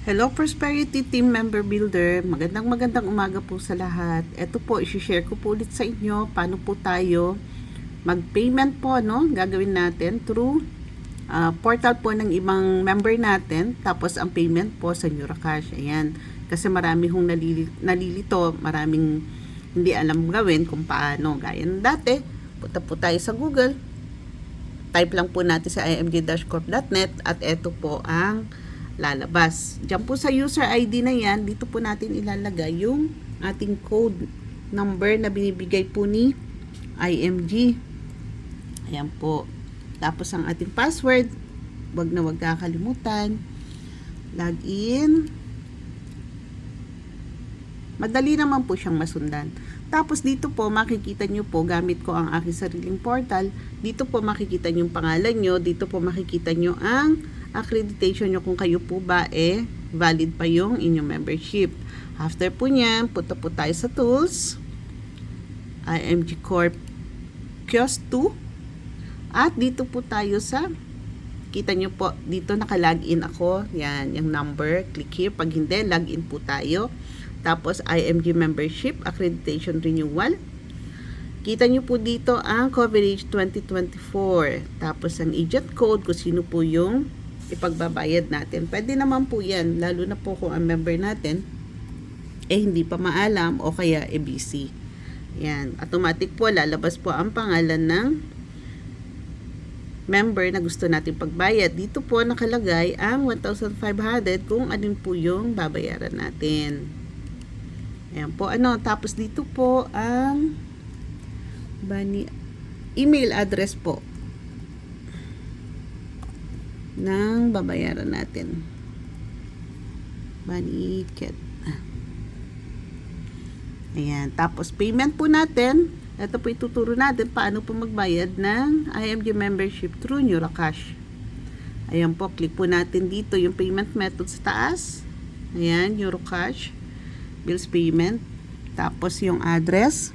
Hello Prosperity Team Member Builder, magandang umaga po sa lahat. Ito po, isi-share ko po ulit sa inyo paano po tayo mag-payment po, no? Gagawin natin through portal po ng ibang member natin, tapos ang payment po sa Neuracash. Ayan, kasi marami hong nalilito, maraming hindi alam gawin kung paano. Gaya ng dati, punta po tayo sa Google, type lang po natin sa img-corp.net at ito po ang lalabas. Diyan po sa user ID na yan, dito po natin ilalagay yung ating code number na binibigay po ni IMG. Ayan po. Tapos ang ating password, wag na wag kakalimutan. Login. Madali naman po siyang masundan. Tapos dito po makikita nyo po, gamit ko ang aking sariling portal, dito po makikita nyo yung pangalan nyo, dito po makikita nyo ang accreditation nyo kung kayo po ba valid pa yung inyong membership. After po nyan, punta po tayo sa tools, IMG Corp Kiosk 2, at dito po tayo sa, kita nyo po, dito naka-login ako, yan, yung number, click here. Pag hindi, login po tayo. Tapos IMG Membership Accreditation Renewal. Kita nyo po dito ang coverage 2024. Tapos ang agent code kung sino po yung ipagbabayad natin. Pwede naman po yan, lalo na po kung ang member natin hindi pa maalam o kaya busy. Yan, automatic po lalabas po ang pangalan ng member na gusto natin pagbayad. Dito po nakalagay ang 1,500 kung alin po yung babayaran natin. Ayan po, tapos dito po ang email address po ng babayaran natin. Baniket. Ayan, tapos payment po natin. Ito po ituturo natin paano po magbayad ng IMG membership through Neuracash. Ayan po, click po natin dito yung payment method sa taas. Ayan, Neuracash bills payment, tapos yung address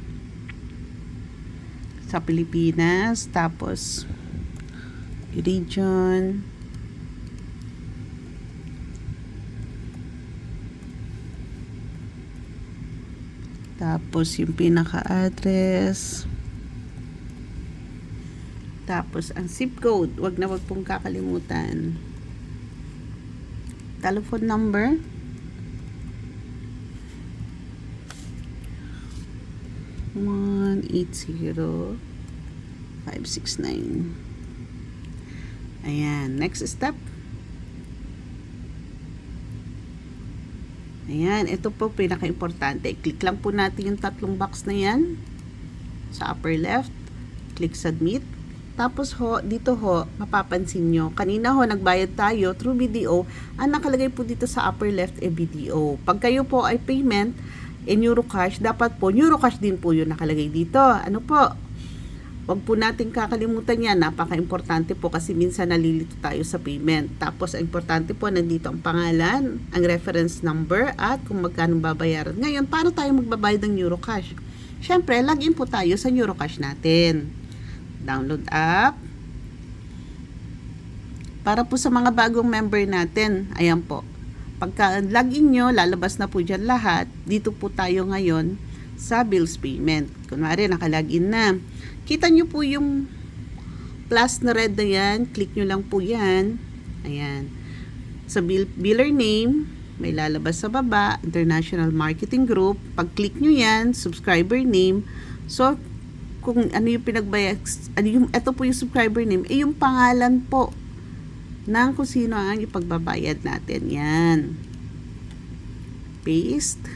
sa Pilipinas, tapos region, tapos yung pinaka-address, tapos ang zip code, wag na wag pong kakalimutan, telephone number, 180-569. Ayan, next step. Ayan, ito po pinaka-importante. Click lang po natin yung tatlong box na yan sa upper left. Click submit. Tapos dito mapapansin nyo, kanina nagbayad tayo through BDO. Ang nakalagay po dito sa upper left BDO. Pag kayo po ay payment Neuracash, dapat po Neuracash din po yung nakalagay dito. Ano po? Wag po natin kakalimutan yan. Napaka-importante po kasi minsan nalilito tayo sa payment. Tapos, ang importante po, nandito ang pangalan, ang reference number, at kung magkano babayaran. Ngayon, paano tayo magbabayad ng Neuracash? Siyempre, login po tayo sa Neuracash natin. Download app. Para po sa mga bagong member natin, ayan po. Pagka login nyo, lalabas na po dyan lahat. Dito po tayo ngayon sa bills payment. Kunwari, nakalagin na. Kita nyo po yung plus na red na yan. Click nyo lang po yan. Ayan. Sa biller name, may lalabas sa baba, International Marketing Group. Pag click nyo yan, subscriber name. So, kung ano yung pinagbayad, ito po yung subscriber name, yung pangalan po ng kung sino ang ipagbabayad natin. Yan. Paste.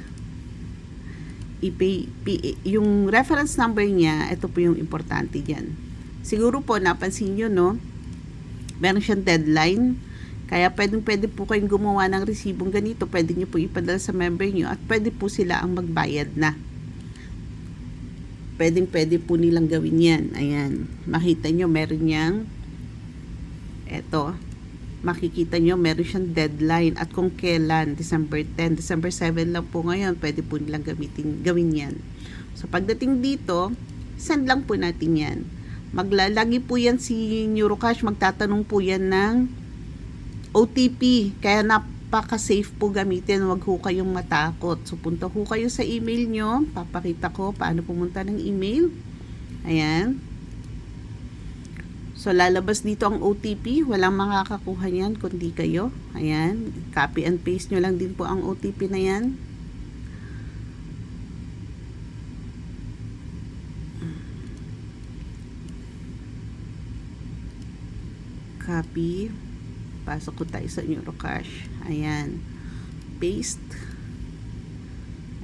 Yung reference number niya, ito po yung importante dyan. Siguro po, napansin nyo, no? Meron siyang deadline. Kaya pwede po kayong gumawa ng resibong ganito. Pwede nyo po ipadala sa member nyo at pwede po sila ang magbayad na. Pwede po nilang gawin yan. Ayan. Makita nyo, meron niyang eto. Makikita nyo, meron siyang deadline at kung kailan, December 10, December 7 lang po ngayon, pwede po nilang gawin yan. So, pagdating dito, send lang po natin yan. Maglalagi po yan si Neuracash, magtatanong po yan ng OTP. Kaya napaka-safe po gamitin. Huwag ho kayong matakot. So, punta ho kayo sa email nyo. Papakita ko paano pumunta ng email. Ayan. So, lalabas dito ang OTP. Walang makakakuha niyan kundi kayo. Ayan. Copy and paste nyo lang din po ang OTP na yan. Copy. Pasok ko tayo sa Neurocash. Ayan. Paste.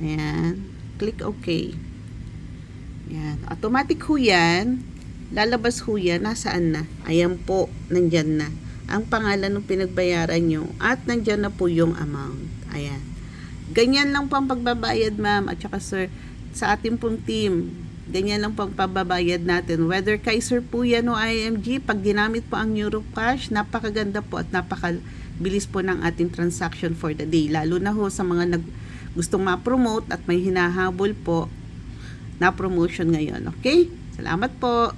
Ayan. Click OK. Ayan. Automatic ho yan. Lalabas ho yan. Nasaan na? Ayan po. Nandyan na. Ang pangalan ng pinagbayaran nyo. At nandyan na po yung amount. Ayan. Ganyan lang po ang pagbabayad, ma'am. At saka sir, sa ating pong team. Ganyan lang po ang pagbabayad natin. Whether Kaiser po yan o IMG, pag ginamit po ang Neurocash, napakaganda po at napakabilis po ng ating transaction for the day. Lalo na ho sa mga gustong ma-promote at may hinahabol po na promotion ngayon. Okay? Salamat po.